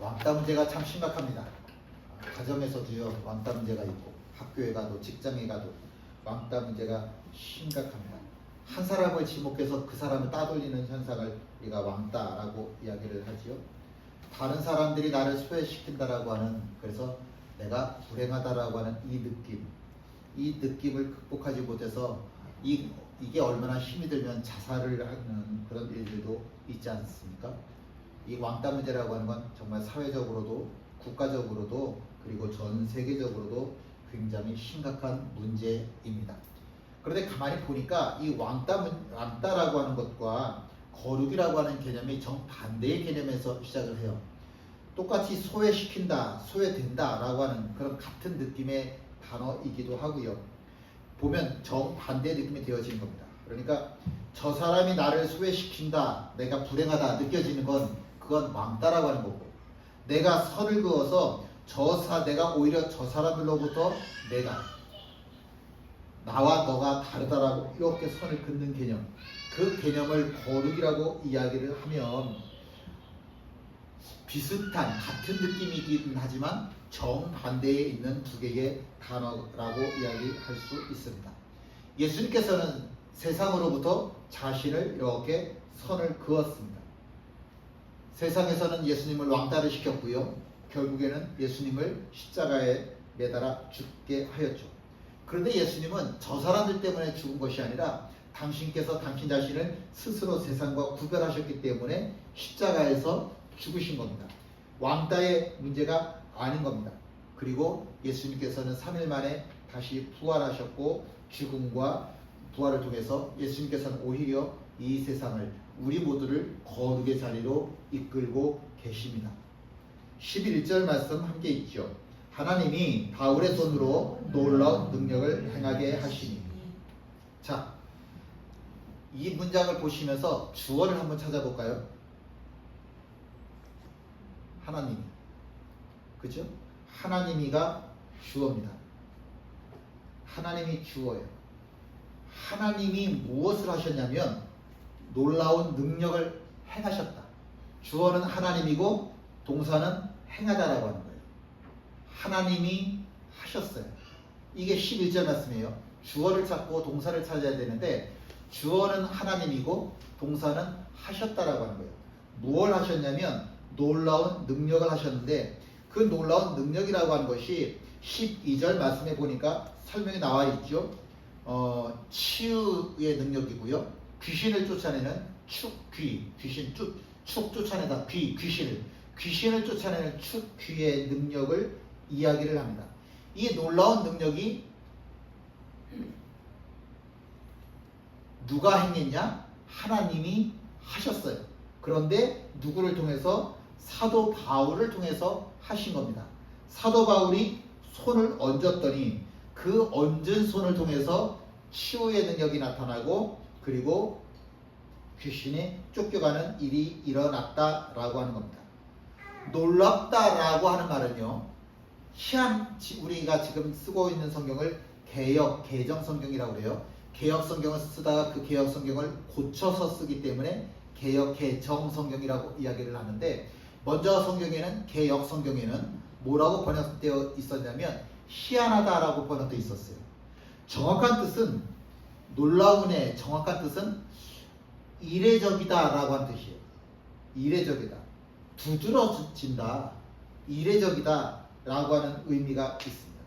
왕따 문제가 참 심각합니다. 가정에서도요, 왕따 문제가 있고 학교에 가도 직장에 가도 왕따 문제가 심각합니다. 한 사람을 지목해서 그 사람을 따돌리는 현상을 우리가 왕따라고 이야기를 하지요. 다른 사람들이 나를 소외시킨다라고 하는, 그래서 내가 불행하다라고 하는 이 느낌을 극복하지 못해서 이게 얼마나 힘이 들면 자살을 하는 그런 일들도 있지 않습니까? 이 왕따 문제라고 하는 건 정말 사회적으로도 국가적으로도 그리고 전 세계적으로도 굉장히 심각한 문제입니다. 그런데 가만히 보니까 이 왕따라고 하는 것과 거룩이라고 하는 개념이 정반대의 개념에서 시작을 해요. 똑같이 소외시킨다, 소외된다 라고 하는 그런 같은 느낌의 단어이기도 하고요. 보면 정반대의 느낌이 되어지는 겁니다. 그러니까 저 사람이 나를 소외시킨다, 내가 불행하다 느껴지는 건 그건 왕따라고 하는 거고, 내가 선을 그어서 내가 오히려 저 사람들로부터 나와 너가 다르다라고 이렇게 선을 긋는 개념, 그 개념을 거룩이라고 이야기를 하면 비슷한 같은 느낌이긴 하지만 정반대에 있는 두 개의 단어라고 이야기할 수 있습니다. 예수님께서는 세상으로부터 자신을 이렇게 선을 그었습니다. 세상에서는 예수님을 왕따를 시켰고요. 결국에는 예수님을 십자가에 매달아 죽게 하였죠. 그런데 예수님은 저 사람들 때문에 죽은 것이 아니라 당신께서 당신 자신을 스스로 세상과 구별하셨기 때문에 십자가에서 죽으신 겁니다. 왕따의 문제가 아닌 겁니다. 그리고 예수님께서는 3일 만에 다시 부활하셨고, 죽음과 부활을 통해서 예수님께서는 오히려 이 세상을, 우리 모두를 거룩의 자리로 이끌고 계십니다. 11절 말씀 함께 읽죠. 하나님이 바울의 손으로 놀라운 능력을 행하게 하시니. 자, 이 문장을 보시면서 주어를 한번 찾아볼까요? 하나님, 그죠? 하나님이가 주어입니다. 하나님이 주어예요. 하나님이 무엇을 하셨냐면 놀라운 능력을 행하셨다. 주어는 하나님이고 동사는 행하다라고 하는 거예요. 하나님이 하셨어요. 이게 11절 말씀이에요. 주어를 찾고 동사를 찾아야 되는데 주어는 하나님이고 동사는 하셨다라고 하는 거예요. 무엇을 하셨냐면 놀라운 능력을 하셨는데, 그 놀라운 능력이라고 하는 것이 12절 말씀에 보니까 설명이 나와 있죠. 치유의 능력이고요. 귀신을 쫓아내는 귀신 쫓아내다 귀신을 쫓아내는 귀의 능력을 이야기를 합니다. 이 놀라운 능력이 누가 행했냐? 하나님이 하셨어요. 그런데 누구를 통해서? 사도 바울을 통해서 하신 겁니다. 사도 바울이 손을 얹었더니 그 얹은 손을 통해서 치유의 능력이 나타나고, 그리고 귀신이 쫓겨가는 일이 일어났다라고 하는 겁니다. 놀랍다라고 하는 말은요, 우리가 지금 쓰고 있는 성경을 개정 성경이라고 해요. 개역 성경을 쓰다가 그 개역 성경을 고쳐서 쓰기 때문에 개정 성경이라고 이야기를 하는데, 먼저 성경에는, 개역 성경에는 뭐라고 번역되어 있었냐면 희한하다라고 번역되어 있었어요. 정확한 뜻은, 놀라운의 정확한 뜻은 이례적이다라고 하는 뜻이에요. 이례적이다, 두드러진다, 이례적이다 라고 하는 의미가 있습니다.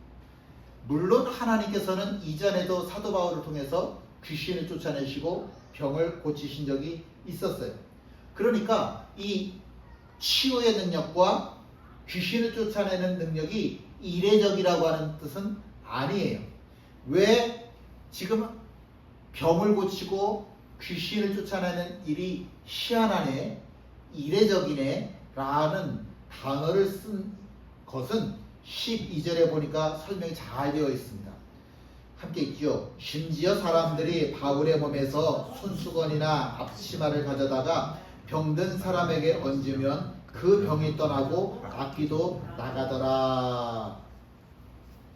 물론 하나님께서는 이전에도 사도 바울을 통해서 귀신을 쫓아내시고 병을 고치신 적이 있었어요. 그러니까 이 치유의 능력과 귀신을 쫓아내는 능력이 이례적이라고 하는 뜻은 아니에요. 왜 지금 병을 고치고 귀신을 쫓아내는 일이 희한하네, 이례적이네 라는 단어를 쓴 것은 12절에 보니까 설명이 잘 되어 있습니다. 함께 읽죠. 심지어 사람들이 바울의 몸에서 손수건이나 앞치마를 가져다가 병든 사람에게 얹으면 그 병이 떠나고 악기도 나가더라.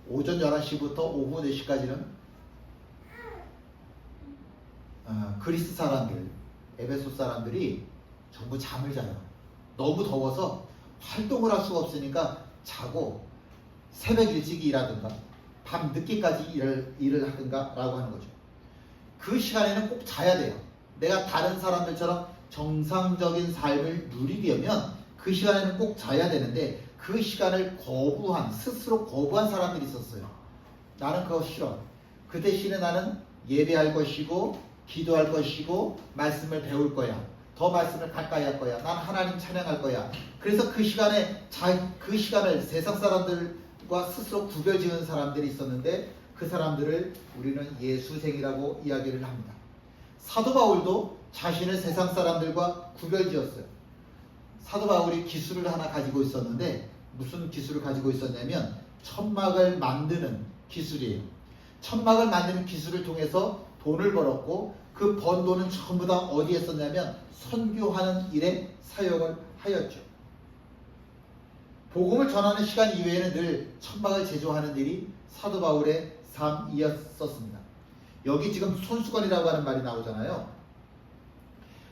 오전 11시부터 오후 4시까지는 그리스 사람들, 에베소 사람들이 전부 잠을 자요. 너무 더워서 활동을 할 수가 없으니까 자고 새벽 일찍 일하든가 밤 늦게까지 일을 하든가 라고 하는 거죠. 그 시간에는 꼭 자야 돼요. 내가 다른 사람들처럼 정상적인 삶을 누리려면 그 시간에는 꼭 자야 되는데 그 시간을 스스로 거부한 사람들이 있었어요. 나는 그거 싫어. 그 대신에 나는 예배할 것이고 기도할 것이고 말씀을 배울 거야. 더 말씀을 가까이 할 거야. 난 하나님 찬양할 거야. 그래서 그 시간을 세상 사람들과 스스로 구별 지은 사람들이 있었는데 그 사람들을 우리는 예수생이라고 이야기를 합니다. 사도 바울도 자신을 세상 사람들과 구별 지었어요. 사도 바울이 기술을 하나 가지고 있었는데 무슨 기술을 가지고 있었냐면 천막을 만드는 기술이에요. 천막을 만드는 기술을 통해서 돈을 벌었고 그 번 돈은 전부 다 어디에 썼냐면 선교하는 일에 사용을 하였죠. 복음을 전하는 시간 이외에는 늘 천막을 제조하는 일이 사도 바울의 삶이었습니다. 여기 지금 손수건이라고 하는 말이 나오잖아요.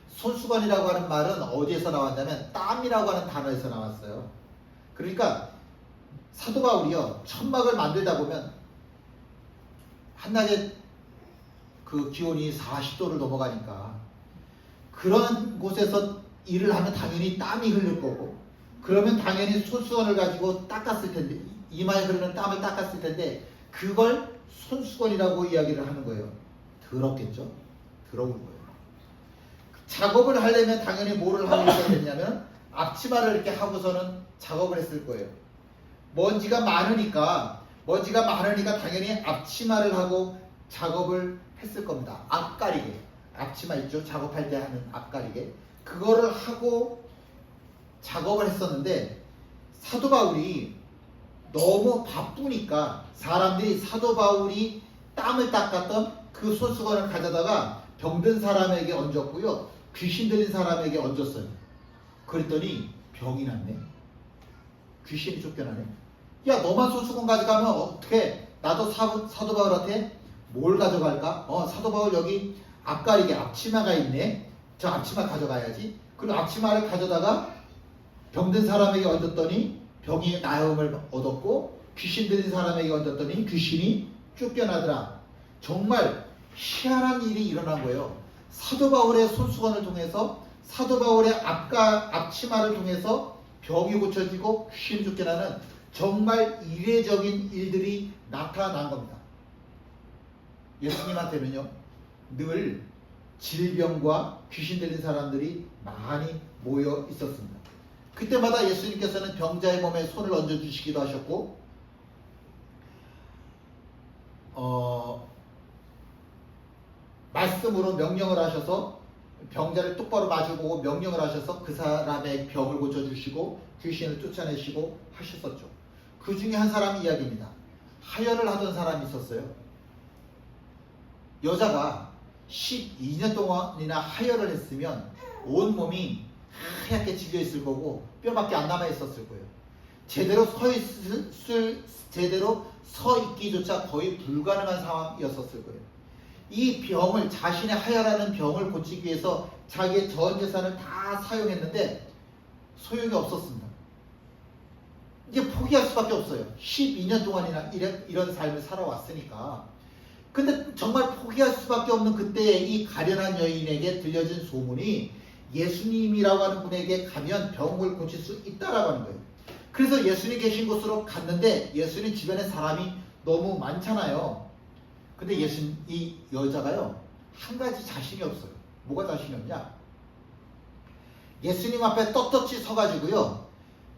손수건이라고 하는 말은 어디에서 나왔냐면 땀이라고 하는 단어에서 나왔어요. 그러니까 사도 바울이요, 천막을 만들다 보면 한낮에 그 기온이 40도를 넘어가니까 그런 곳에서 일을 하면 당연히 땀이 흐를 거고, 그러면 당연히 손수건을 가지고 닦았을 텐데, 이마에 흐르는 땀을 닦았을 텐데 그걸 손수건이라고 이야기를 하는 거예요. 더럽겠죠? 더러운 거예요. 작업을 하려면 당연히 뭐를 하고 있어야 됐냐면 앞치마를 이렇게 하고서는 작업을 했을 거예요. 먼지가 많으니까 당연히 앞치마를 하고 작업을 했을 겁니다. 앞가리개, 앞치마 있죠? 작업할 때 하는 앞가리개, 그거를 하고 작업을 했었는데 사도 바울이 너무 바쁘니까 사람들이 사도 바울이 땀을 닦았던 그 손수건을 가져다가 병든 사람에게 얹었고요, 귀신 들린 사람에게 얹었어요. 그랬더니 병이 났네. 귀신이 쫓겨나네. 야, 너만 손수건 가져가면 어떻게? 나도 사도 바울한테 뭘 가져갈까? 사도 바울 여기 앞가리개, 앞치마가 있네. 저 앞치마 가져가야지. 그리고 앞치마를 가져다가 병든 사람에게 얹었더니 병이 나음을 얻었고, 귀신 들린 사람에게 얹었더니 귀신이 쫓겨나더라. 정말 희한한 일이 일어난 거예요. 사도 바울의 손수건을 통해서, 사도 바울의 앞치마를 통해서 병이 고쳐지고 귀신이 쫓겨나는 정말 이례적인 일들이 나타난 겁니다. 예수님한테는요, 늘 질병과 귀신 들린 사람들이 많이 모여 있었습니다. 그때마다 예수님께서는 병자의 몸에 손을 얹어주시기도 하셨고, 말씀으로 명령을 하셔서 병자를 똑바로 마주보고 명령을 하셔서 그 사람의 병을 고쳐주시고 귀신을 쫓아내시고 하셨었죠. 그 중에 한 사람 이야기입니다. 하혈을 하던 사람이 있었어요. 여자가 12년 동안이나 하혈을 했으면 온몸이 하얗게 질려 있을 거고 뼈밖에 안 남아 있었을 거예요. 제대로 서 있기조차 거의 불가능한 상황이었을 거예요. 이 병을, 자신의 하혈하는 병을 고치기 위해서 자기의 전 재산을 다 사용했는데 소용이 없었습니다. 이제 포기할 수밖에 없어요. 12년 동안이나 이런 삶을 살아왔으니까. 근데 정말 포기할 수밖에 없는 그때 이 가련한 여인에게 들려진 소문이 예수님이라고 하는 분에게 가면 병을 고칠 수 있다라고 하는 거예요. 그래서 예수님 계신 곳으로 갔는데 예수님 주변에 사람이 너무 많잖아요. 근데 이 여자가요, 한 가지 자신이 없어요. 뭐가 자신이 없냐? 예수님 앞에 떳떳이 서가지고요,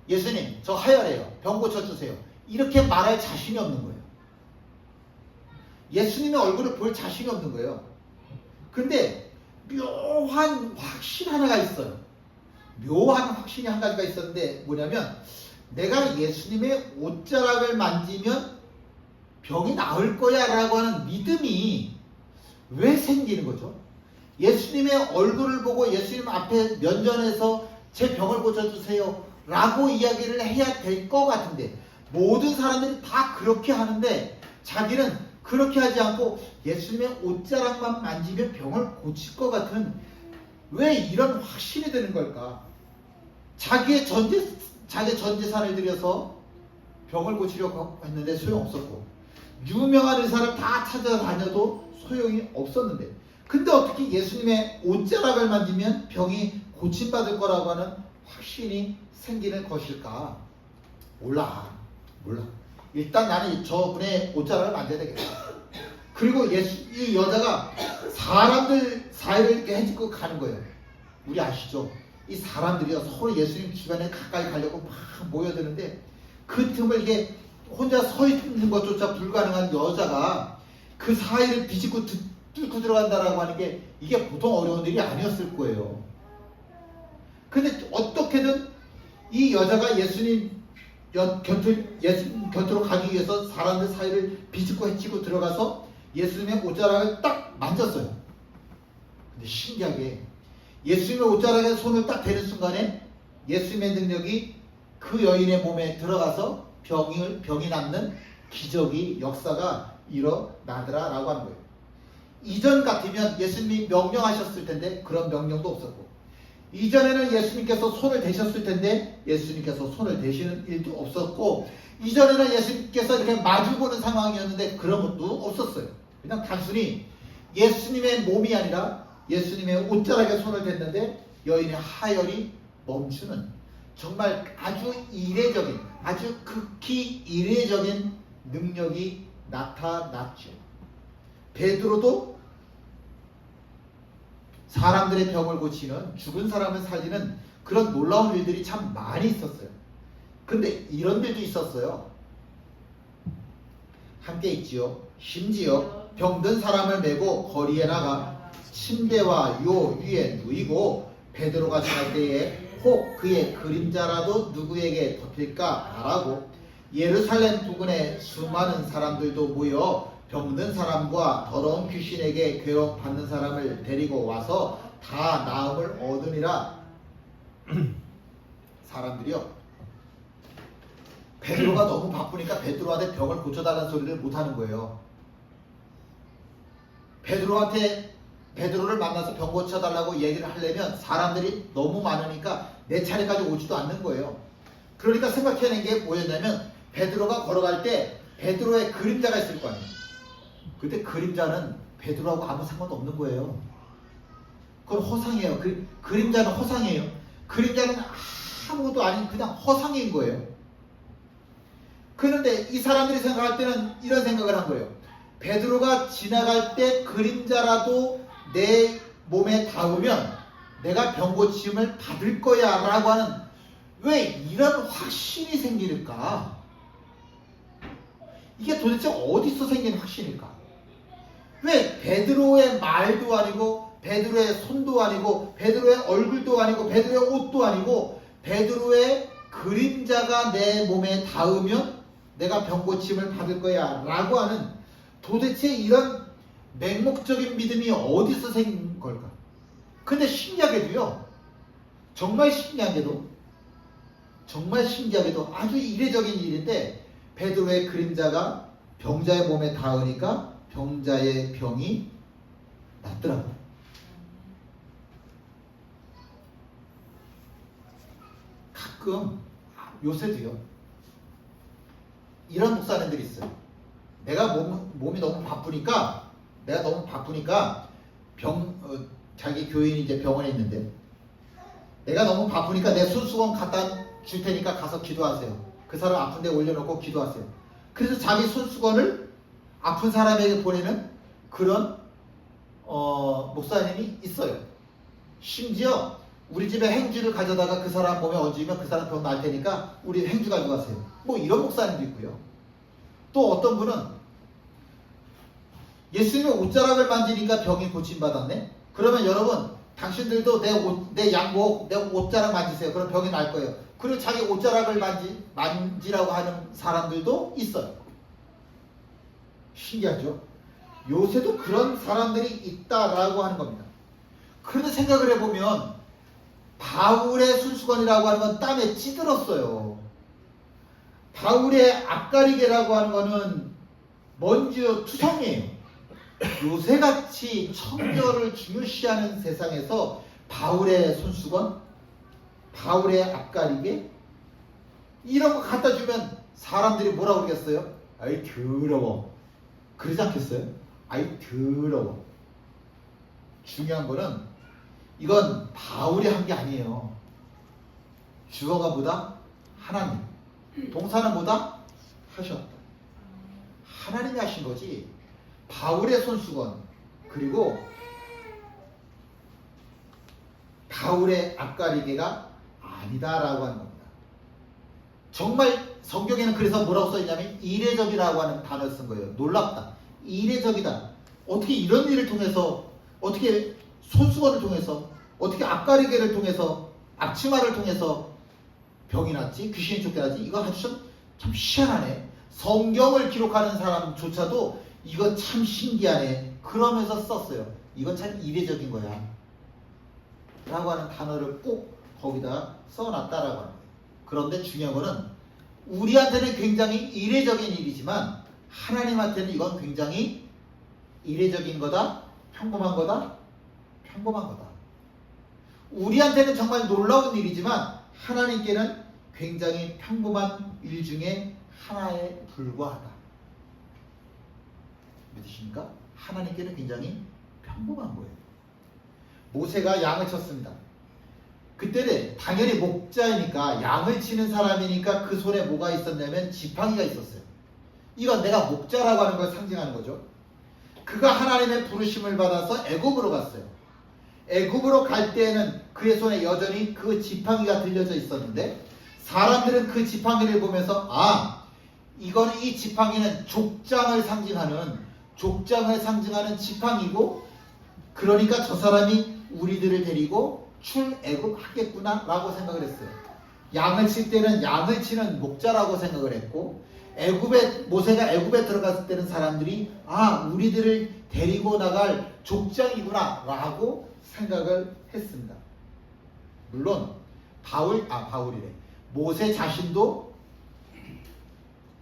예수님 저 하혈해요, 병 고쳐주세요, 이렇게 말할 자신이 없는 거예요. 예수님의 얼굴을 볼 자신이 없는 거예요. 근데 묘한 확신 하나가 있어요. 묘한 확신이 한 가지가 있었는데 뭐냐면, 내가 예수님의 옷자락을 만지면 병이 나을 거야 라고 하는 믿음이 왜 생기는 거죠? 예수님의 얼굴을 보고 예수님 앞에 면전에서 제 병을 고쳐주세요 라고 이야기를 해야 될 것 같은데, 모든 사람들이 다 그렇게 하는데 자기는 그렇게 하지 않고 예수님의 옷자락만 만지면 병을 고칠 것 같은, 왜 이런 확신이 드는 걸까? 자기의 자기 전 재산을 들여서 병을 고치려고 했는데 소용없었고, 유명한 의사를 다 찾아다녀도 소용이 없었는데, 근데 어떻게 예수님의 옷자락을 만지면 병이 고침받을 거라고 하는 확신이 생기는 것일까? 몰라. 일단 나는 저분의 옷자락을 만져야 되겠다. 그리고 이 여자가 사람들 사이를 이렇게 헤집고 가는 거예요. 우리 아시죠? 이 사람들이요, 서로 예수님 주변에 가까이 가려고 막 모여드는데, 그 틈을 이게 혼자 서 있는 것조차 불가능한 여자가 그 사이를 비집고 뚫고 들어간다라고 하는 게 이게 보통 어려운 일이 아니었을 거예요. 근데 어떻게든 이 여자가 예수님 곁으로 가기 위해서 사람들 사이를 비집고 헤치고 들어가서 예수님의 옷자락을 딱 만졌어요. 근데 신기하게 예수님의 옷자락에 손을 딱 대는 순간에 예수님의 능력이 그 여인의 몸에 들어가서 병이 낫는 기적이, 역사가 일어나더라라고 하는 거예요. 이전 같으면 예수님이 명령하셨을 텐데 그런 명령도 없었고, 이전에는 예수님께서 손을 대셨을 텐데 예수님께서 손을 대시는 일도 없었고, 이전에는 예수님께서 이렇게 마주보는 상황이었는데 그런 것도 없었어요. 그냥 단순히 예수님의 몸이 아니라 예수님의 옷자락에 손을 댔는데 여인의 하혈이 멈추는, 정말 아주 이례적인, 아주 극히 이례적인 능력이 나타났죠. 베드로도 사람들의 병을 고치는, 죽은 사람을 살리는 그런 놀라운 일들이 참 많이 있었어요. 근데 이런 일도 있었어요. 함께 있지요. 심지어 병든 사람을 메고 거리에 나가 침대와 요 위에 누이고 베드로가 지날 때에 혹 그의 그림자라도 누구에게 덮일까 하라고 예루살렘 부근에 수많은 사람들도 모여 병든 사람과 더러운 귀신에게 괴롭받는 사람을 데리고 와서 다 나음을 얻으니라. 사람들이요, 베드로가 너무 바쁘니까 베드로한테 병을 고쳐달라는 소리를 못하는 거예요. 베드로를 만나서 병 고쳐달라고 얘기를 하려면 사람들이 너무 많으니까 내 차례까지 오지도 않는 거예요. 그러니까 생각해낸 게 뭐였냐면, 베드로가 걸어갈 때 베드로의 그림자가 있을 거 아니에요. 근데 그림자는 베드로하고 아무 상관도 없는 거예요. 그건 허상이에요. 그림자는 허상이에요. 그림자는 아무것도 아닌 그냥 허상인 거예요. 그런데 이 사람들이 생각할 때는 이런 생각을 한 거예요. 베드로가 지나갈 때 그림자라도 내 몸에 닿으면 내가 병 고침을 받을 거야 라고 하는, 왜 이런 확신이 생길까? 이게 도대체 어디서 생긴 확신일까? 왜 베드로의 말도 아니고 베드로의 손도 아니고 베드로의 얼굴도 아니고 베드로의 옷도 아니고 베드로의 그림자가 내 몸에 닿으면 내가 병 고침을 받을 거야 라고 하는, 도대체 이런 맹목적인 믿음이 어디서 생긴 걸까? 근데 신기하게도요, 정말 신기하게도 아주 이례적인 일인데, 베드로의 그림자가 병자의 몸에 닿으니까 병자의 병이 낫더라고요. 가끔 요새도요, 이런 목사님들이 있어요. 내가 몸이 너무 바쁘니까 자기 교인이 이제 병원에 있는데, 내가 너무 바쁘니까 내 손수건 갖다 줄 테니까 가서 기도하세요. 그 사람 아픈 데 올려놓고 기도하세요. 그래서 자기 손수건을 아픈 사람에게 보내는 그런 목사님이 있어요. 심지어 우리 집에 행주를 가져다가 그 사람 몸에 얹으면 그 사람 병 날 테니까 우리 행주 가져가세요. 뭐 이런 목사님도 있고요. 또 어떤 분은 예수님의 옷자락을 만지니까 병이 고침받았네? 그러면 여러분, 당신들도 내 양복, 내 옷자락 만지세요. 그럼 병이 날 거예요. 그리고 자기 옷자락을 만지라고 하는 사람들도 있어요. 신기하죠? 요새도 그런 사람들이 있다라고 하는 겁니다. 그런데 생각을 해보면 바울의 손수건이라고 하는 건 땀에 찌들었어요. 바울의 앞가리개라고 하는 거는 먼지와 투성이에요. 요새같이 청결을 중요시하는 세상에서 바울의 손수건, 바울의 앞가리개, 이런 거 갖다 주면 사람들이 뭐라고 그러겠어요? 아이 더러워. 그러지 않겠어요? 아이 더러워. 중요한 거는 이건 바울이 한 게 아니에요. 주어가 뭐다? 하나님. 동사는 뭐다? 하셨다. 하나님이 하신 거지. 바울의 손수건 그리고 바울의 앞가리개가 아니다라고 하는 겁니다. 정말 성경에는 그래서 뭐라고 써있냐면 이례적이라고 하는 단어를 쓴 거예요. 놀랍다. 이례적이다. 어떻게 이런 일을 통해서, 어떻게 손수건을 통해서, 어떻게 앞가리개를 통해서, 앞치마를 통해서 병이 났지? 귀신이 쫓겨나지? 이거 아주 참 희한하네. 성경을 기록하는 사람조차도 이거 참 신기하네. 그러면서 썼어요. 이건 참 이례적인 거야. 라고 하는 단어를 꼭 거기다 써놨다라고 하는 거예요. 그런데 중요한 거는 우리한테는 굉장히 이례적인 일이지만 하나님한테는 이건 굉장히 이례적인 거다? 평범한 거다? 평범한 거다. 우리한테는 정말 놀라운 일이지만 하나님께는 굉장히 평범한 일 중에 하나에 불과하다. 믿으십니까? 하나님께는 굉장히 평범한 거예요. 모세가 양을 쳤습니다. 그때는 당연히 목자이니까 양을 치는 사람이니까 그 손에 뭐가 있었냐면 지팡이가 있었어요. 이건 내가 목자라고 하는 걸 상징하는 거죠. 그가 하나님의 부르심을 받아서 애굽으로 갔어요. 애굽으로 갈 때에는 그의 손에 여전히 그 지팡이가 들려져 있었는데 사람들은 그 지팡이를 보면서 이건 이 지팡이는 족장을 상징하는 지팡이고 그러니까 저 사람이 우리들을 데리고 출애굽하겠구나 라고 생각을 했어요. 양을 칠 때는 양을 치는 목자라고 생각을 했고 모세가 애굽에 들어갔을 때는 사람들이 우리들을 데리고 나갈 족장이구나 라고 생각을 했습니다. 물론 바울이래. 모세 자신도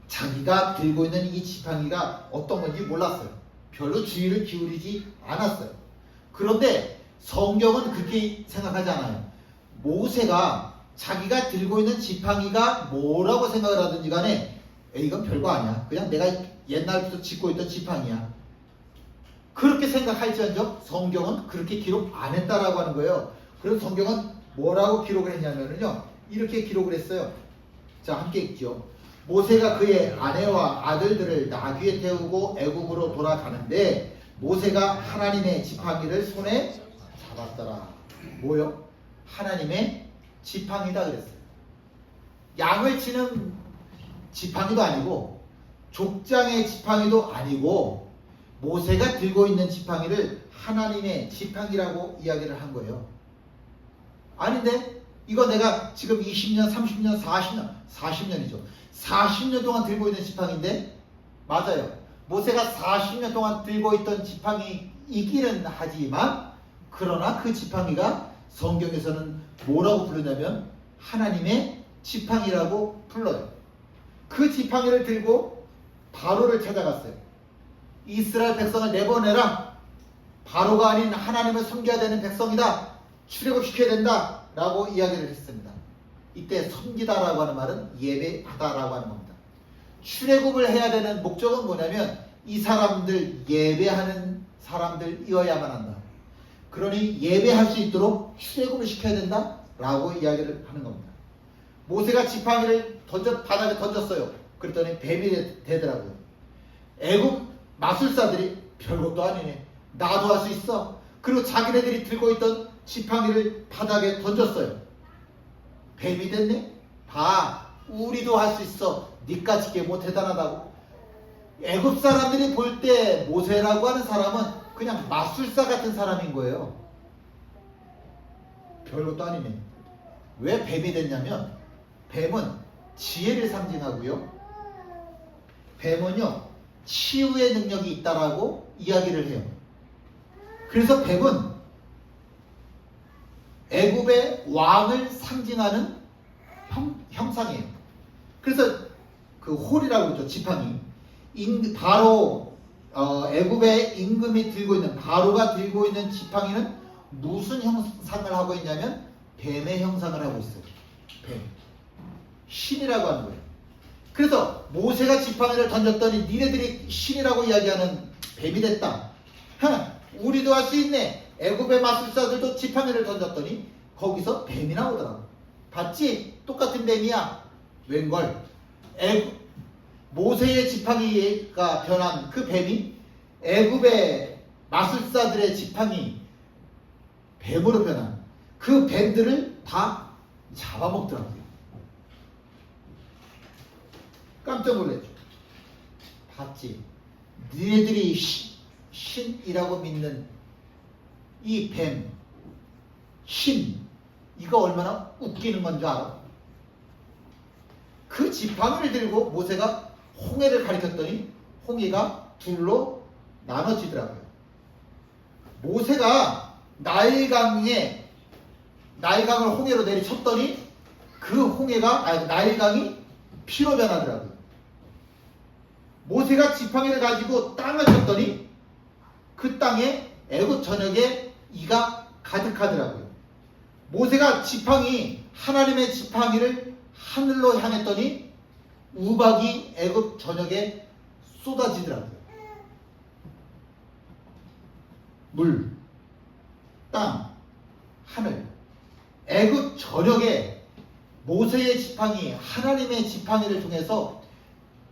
자기가 들고 있는 이 지팡이가 어떤 건지 몰랐어요. 별로 주의를 기울이지 않았어요. 그런데 성경은 그렇게 생각하지 않아요. 모세가 자기가 들고 있는 지팡이가 뭐라고 생각을 하든지 간에 이건 별거 아니야. 그냥 내가 옛날부터 짚고 있던 지팡이야. 그렇게 생각할지언정 성경은 그렇게 기록 안 했다라고 하는 거예요. 그래서 성경은 뭐라고 기록을 했냐면요. 이렇게 기록을 했어요. 자, 함께 읽죠. 모세가 그의 아내와 아들들을 나귀에 태우고 애굽으로 돌아가는데 모세가 하나님의 지팡이를 손에 잡았더라. 뭐요? 하나님의 지팡이다 그랬어요. 양을 치는 지팡이도 아니고 족장의 지팡이도 아니고 모세가 들고 있는 지팡이를 하나님의 지팡이라고 이야기를 한 거예요. 아닌데 이거 내가 지금 20년, 30년, 40년이죠. 40년 동안 들고 있는 지팡이인데 맞아요. 모세가 40년 동안 들고 있던 지팡이이기는 하지만 그러나 그 지팡이가 성경에서는 뭐라고 부르냐면 하나님의 지팡이라고 불러요. 그 지팡이를 들고 바로를 찾아갔어요. 이스라엘 백성을 내보내라. 바로가 아닌 하나님을 섬겨야 되는 백성이다. 출애굽시켜야 된다. 라고 이야기를 했습니다. 이때 섬기다라고 하는 말은 예배하다라고 하는 겁니다. 출애굽을 해야 되는 목적은 뭐냐면 이 사람들 예배하는 사람들이어야만 한다. 그러니 예배할 수 있도록 출애굽을 시켜야 된다라고 이야기를 하는 겁니다. 모세가 지팡이를 바닥에 던졌어요. 그랬더니 뱀이 되더라고요. 애굽 마술사들이 별것도 아니네. 나도 할 수 있어. 그리고 자기네들이 들고 있던 지팡이를 바닥에 던졌어요. 뱀이 됐네? 우리도 할 수 있어. 니까짓 게 뭐 대단하다고. 애굽 사람들이 볼 때 모세라고 하는 사람은 그냥 마술사 같은 사람인 거예요. 별것도 아니네. 왜 뱀이 됐냐면 뱀은 지혜를 상징하고요. 뱀은요 치유의 능력이 있다라고 이야기를 해요. 그래서 뱀은 애굽의 왕을 상징하는 형상이에요. 그래서 그 홀이라고 그러죠. 지팡이. 애굽의 임금이 들고 있는 바로가 들고 있는 지팡이는 무슨 형상을 하고 있냐면 뱀의 형상을 하고 있어요. 뱀. 신이라고 하는 거예요. 그래서 모세가 지팡이를 던졌더니 니네들이 신이라고 이야기하는 뱀이 됐다. 우리도 할 수 있네. 애굽의 마술사들도 지팡이를 던졌더니 거기서 뱀이 나오더라고. 봤지? 똑같은 뱀이야. 웬걸? 모세의 지팡이가 변한 그 뱀이 애굽의 마술사들의 지팡이 뱀으로 변한 그 뱀들을 다 잡아먹더라고요. 깜짝 놀랐죠. 봤지? 니네들이 신이라고 믿는 이 뱀, 신, 이거 얼마나 웃기는 건 줄 알아? 그 지팡이를 들고 모세가 홍해를 가리켰더니 홍해가 둘로 나눠지더라고요. 모세가 나일강을 홍해로 내리쳤더니 그 나일강이 피로 변하더라고요. 모세가 지팡이를 가지고 땅을 쳤더니 그 땅에 애굽 전역에 이가 가득하더라고요. 모세가 하나님의 지팡이를 하늘로 향했더니 우박이 애굽 전역에 쏟아지더라고요. 물, 땅, 하늘, 애굽 전역에 모세의 지팡이, 하나님의 지팡이를 통해서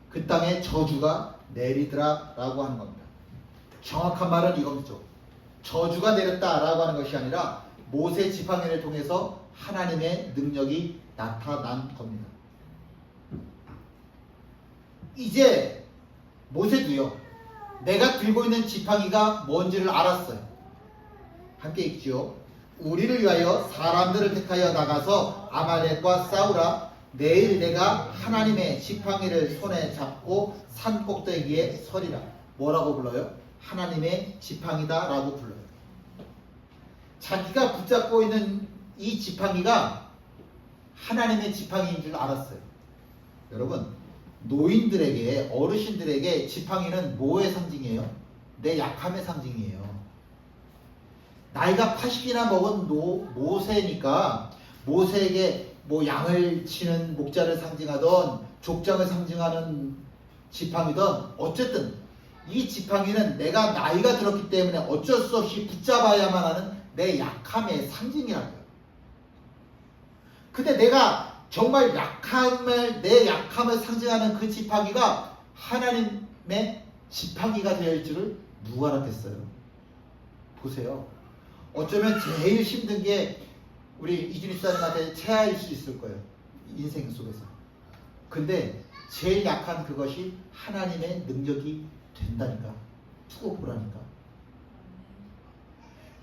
그 땅에 저주가 내리더라라고 하는 겁니다. 정확한 말은 이거죠. 저주가 내렸다라고 하는 것이 아니라 모세 지팡이를 통해서 하나님의 능력이 나타난 겁니다. 이제 모세도요, 내가 들고 있는 지팡이가 뭔지를 알았어요. 함께 읽지요. 우리를 위하여 사람들을 택하여 나가서 아말렉과 싸우라. 내일 내가 하나님의 지팡이를 손에 잡고 산 꼭대기에 서리라. 뭐라고 불러요? 하나님의 지팡이다 라고 불러요. 자기가 붙잡고 있는 이 지팡이가 하나님의 지팡이인 줄 알았어요. 여러분, 노인들에게, 어르신들에게 지팡이는 뭐의 상징이에요? 내 약함의 상징이에요. 나이가 80이나 먹은 모세니까 모세에게 양을 치는 목자를 상징하던 족장을 상징하는 지팡이든 어쨌든 이 지팡이는 내가 나이가 들었기 때문에 어쩔 수 없이 붙잡아야만 하는 내 약함의 상징이라고요. 근데 내가 정말 내 약함을 상징하는 그 지팡이가 하나님의 지팡이가 될 줄을 누가 알았겠어요? 보세요. 어쩌면 제일 힘든 게 우리 이준희 사님한테 최하일 수 있을 거예요. 인생 속에서. 근데 제일 약한 그것이 하나님의 능력이 된다니까. 두고 보라니까.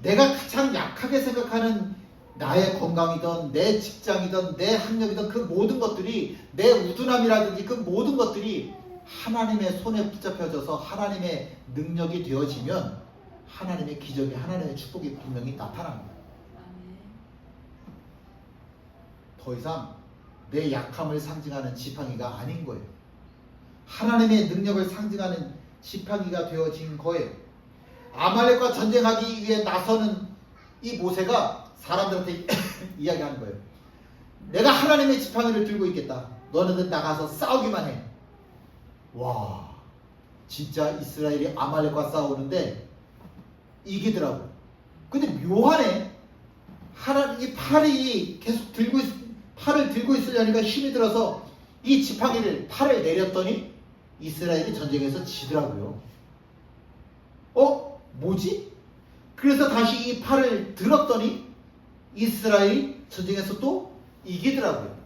내가 가장 약하게 생각하는 나의 건강이든 내 직장이든 내 학력이든 그 모든 것들이, 내 우둔함이라든지 그 모든 것들이 하나님의 손에 붙잡혀져서 하나님의 능력이 되어지면 하나님의 기적이, 하나님의 축복이 분명히 나타납니다. 더 이상 내 약함을 상징하는 지팡이가 아닌 거예요. 하나님의 능력을 상징하는 지팡이가 되어진 거예요. 아말렉과 전쟁하기 위해 나서는 이 모세가 사람들한테 이야기하는 거예요. 내가 하나님의 지팡이를 들고 있겠다. 너네들 나가서 싸우기만 해. 와, 진짜 이스라엘이 아말렉과 싸우는데 이기더라고. 근데 묘하네. 이 팔이 계속 팔을 들고 있으려니까 힘이 들어서 이 지팡이를, 팔을 내렸더니 이스라엘이 전쟁에서 지더라고요. 뭐지? 그래서 다시 이 팔을 들었더니 이스라엘이 전쟁에서 또 이기더라고요.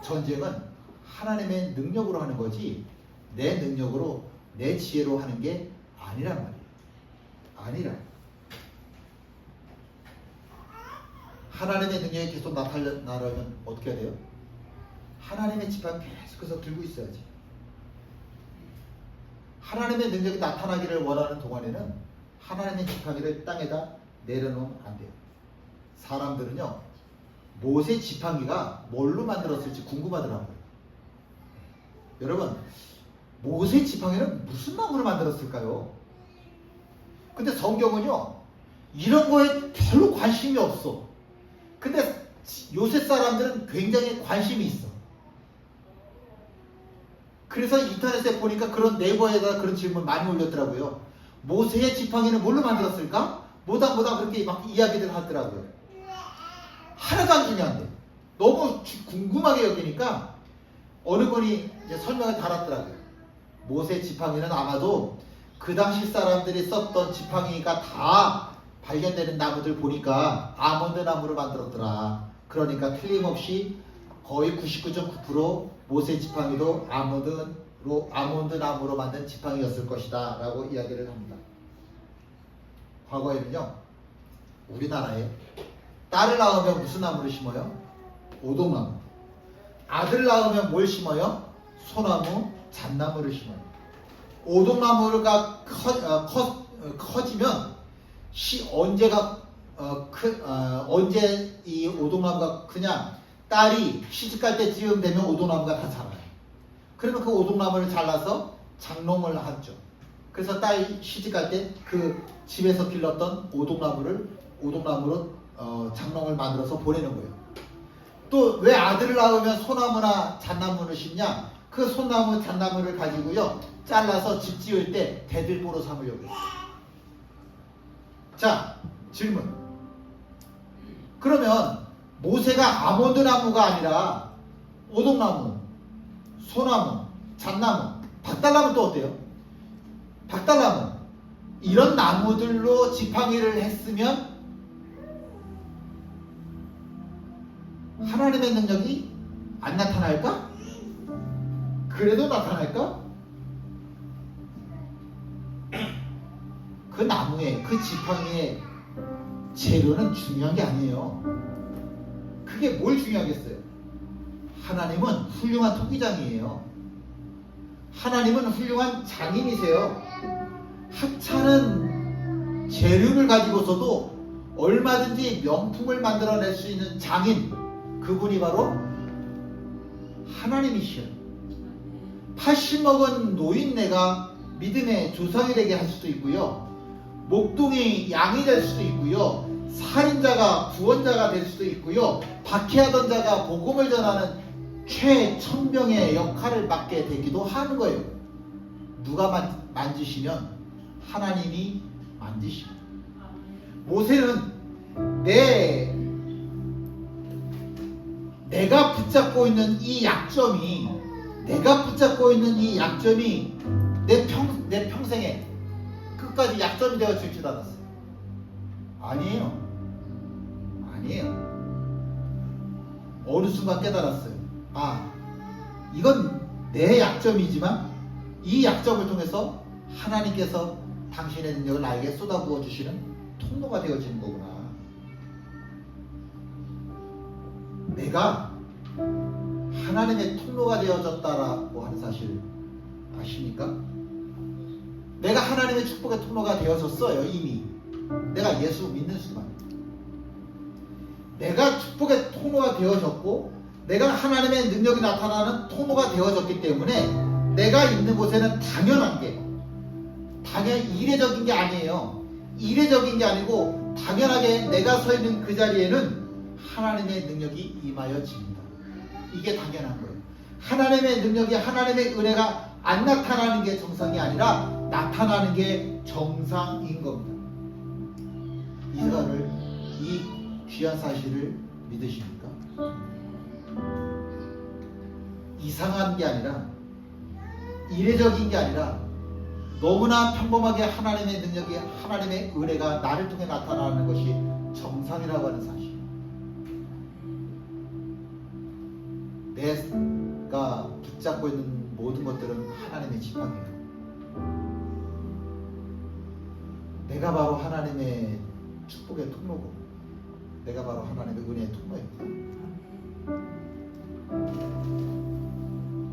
전쟁은 하나님의 능력으로 하는 거지 내 능력으로, 내 지혜로 하는 게 아니란 말이에요. 아니라. 하나님의 능력이 계속 나타나려면 어떻게 해야 돼요? 하나님의 지팡이 계속해서 들고 있어야지. 하나님의 능력이 나타나기를 원하는 동안에는 하나님의 지팡이를 땅에다 내려놓으면 안 돼요. 사람들은요, 모세 지팡이가 뭘로 만들었을지 궁금하더라고요. 여러분, 모세 지팡이는 무슨 나무로 만들었을까요? 근데 성경은요, 이런 거에 별로 관심이 없어. 근데 요새 사람들은 굉장히 관심이 있어. 그래서 인터넷에 보니까 그런 네이버에다 그런 질문 많이 올렸더라고요. 모세의 지팡이는 뭘로 만들었을까? 뭐다 그렇게 막 이야기들 하더라고요. 하나도 안 중요한데 너무 궁금하게 여기니까 어느 분이 이제 설명을 달았더라고요. 모세 지팡이는 아마도 그 당시 사람들이 썼던 지팡이가 다 발견되는 나무들 보니까 아몬드 나무로 만들었더라. 그러니까 틀림없이 거의 99.9% 모세 지팡이도 아몬드 나무로 만든 지팡이였을 것이다 라고 이야기를 합니다. 과거에는요, 우리나라에 딸을 낳으면 무슨 나무를 심어요? 오동나무. 아들 낳으면 뭘 심어요? 소나무, 잣나무를 심어요. 오동나무가 커지면 언제 이 오동나무가 크냐? 딸이 시집갈 때쯤 되면 오동나무가 다 자라요. 그러면 그 오동나무를 잘라서 장롱을 하죠. 그래서 딸이 시집갈 때 그 집에서 길렀던 오동나무로 장롱을 만들어서 보내는 거예요. 또 왜 아들을 낳으면 소나무나 잣나무를 심냐? 그 소나무, 잣나무를 가지고요 잘라서 집 지을 때 대들보로 삼으려고 해요. 자, 질문. 그러면 모세가 아몬드 나무가 아니라 오동나무, 소나무, 잣나무, 박달나무 또 어때요? 박달나무 이런 나무들로 지팡이를 했으면 하나님의 능력이 안 나타날까? 그래도 나타날까? 그 나무에, 그 지팡이의 재료는 중요한 게 아니에요. 그게 뭘 중요하겠어요? 하나님은 훌륭한 토기장이에요. 하나님은 훌륭한 장인이세요. 하찮은 재료를 가지고서도 얼마든지 명품을 만들어낼 수 있는 장인, 그분이 바로 하나님이시여. 80 먹은 노인네가 믿음의 조상이 되게 할 수도 있고요, 목동이 양이 될 수도 있고요, 살인자가 구원자가 될 수도 있고요, 박해하던 자가 복음을 전하는 최천병의 역할을 맡게 되기도 하는 거예요. 누가 만지시면 하나님이 만지십니다. 모세는 내가 붙잡고 있는 이 약점이 내 평생에 끝까지 약점이 되어질 줄 알았어요. 아니에요. 어느 순간 깨달았어요. 아, 이건 내 약점이지만 이 약점을 통해서 하나님께서 당신의 능력을 나에게 쏟아부어 주시는 통로가 되어지는 거구나. 내가 하나님의 통로가 되어졌다라고 하는 사실 아십니까? 내가 하나님의 축복의 통로가 되어졌어요. 이미 내가 예수 믿는 순간 내가 축복의 통로가 되어졌고, 내가 하나님의 능력이 나타나는 통로가 되어졌기 때문에 내가 있는 곳에는 당연히 이례적인 게 아니에요. 이례적인 게 아니고 당연하게 내가 서 있는 그 자리에는 하나님의 능력이 임하여집니다. 이게 당연한 거예요. 하나님의 능력이, 하나님의 은혜가 안 나타나는 게 정상이 아니라 나타나는 게 정상인 겁니다. 이 귀한 사실을 믿으십니까? 이상한 게 아니라, 이례적인 게 아니라 너무나 평범하게 하나님의 능력이, 하나님의 은혜가 나를 통해 나타나는 것이 정상이라고 하는 사실. 내가 붙잡고 있는 모든 것들은 하나님의 지팡이예요. 내가 바로 하나님의 축복의 통로고, 내가 바로 하나님의 은혜의 통로입니다.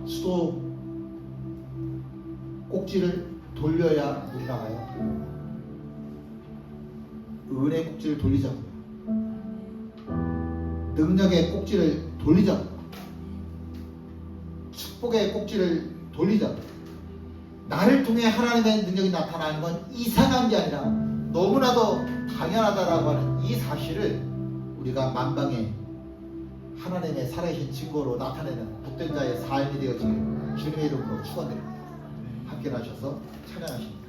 수도 꼭지를 돌려야 물이 나가요. 은혜의 꼭지를 돌리자고요. 능력의 꼭지를 돌리자고요. 축복의 꼭지를 돌리자고요. 나를 통해 하나님의 능력이 나타나는 건 이상한 게 아니라 너무나도 당연하다라고 하는 이 사실을 우리가 만방에 하나님의 살아계신 증거로 나타내는 복된 자의 삶이 되어지길 주님의 이름으로 축원드립니다. 함께 나셔서 찬양하십니다.